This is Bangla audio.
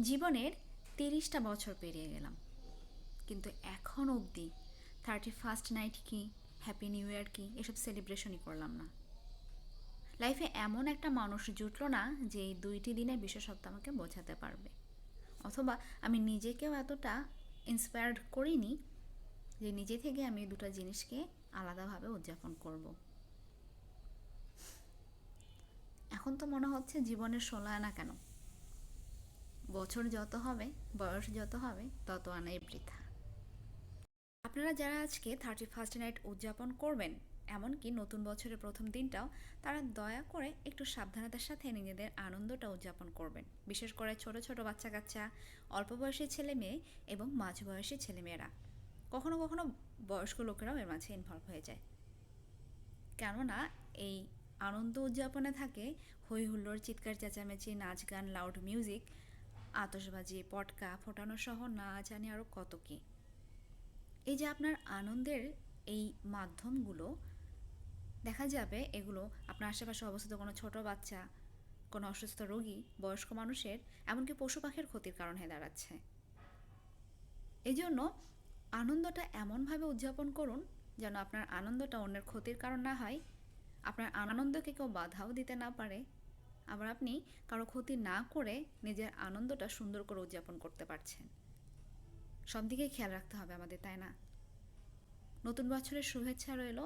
জীবনের 30টা বছর পেরিয়ে গেলাম, কিন্তু এখন অবধি 31st নাইট কি, হ্যাপি নিউ ইয়ার কি, এসব সেলিব্রেশনই করলাম না। লাইফে এমন একটা মানুষ জুটলো না যে এই 2টি দিনের বিশেষত্ব আমাকে বোঝাতে পারবে, অথবা আমি নিজেকেও এতটা ইন্সপায়ার্ড করিনি যে নিজে থেকে আমি এই দুটো জিনিসকে আলাদাভাবে উদযাপন করব। এখন তো মনে হচ্ছে জীবনের 16 আনা কেন, বছর যত হবে, বয়স যত হবে, তত আনাই বৃথা। আপনারা যারা আজকে 31st নাইট উদযাপন করবেন, এমনকি নতুন বছরের প্রথম দিনটাও, তারা দয়া করে একটু সাবধানতার সাথে নিজেদের আনন্দটা উদযাপন করবেন। বিশেষ করে ছোট ছোট বাচ্চা কাচ্চা, অল্প বয়সী ছেলে মেয়ে এবং মাঝবয়সী ছেলেমেয়েরা, কখনো কখনো বয়স্ক লোকেরাও এর মাঝে ইনভলভ হয়ে যায়। কেননা এই আনন্দ উদযাপনে থাকে হই হুল্লোড়, চিৎকার চেঁচামেচি, নাচ গান, লাউড মিউজিক, আতশবাজি, পটকা ফোটানো সহ না জানি আরও কত কী। এই যে আপনার আনন্দের এই মাধ্যমগুলো, দেখা যাবে এগুলো আপনার আশেপাশে অবস্থিত কোনো ছোট বাচ্চা, কোনো অসুস্থ রোগী, বয়স্ক মানুষের, এমনকি পশু পাখির ক্ষতির কারণ হয়ে দাঁড়াচ্ছে। এই জন্য আনন্দটা এমনভাবে উদযাপন করুন যেন আপনার আনন্দটা অন্যের ক্ষতির কারণ না হয়, আপনার আনন্দকে কেউ বাধাও দিতে না পারে, আবার আপনি কারো ক্ষতি না করে নিজের আনন্দটা সুন্দর করে উদযাপন করতে পারছেন। সব দিকে খেয়াল রাখতে হবে আমাদের, তাই না? নতুন বছরের শুভেচ্ছা রইল।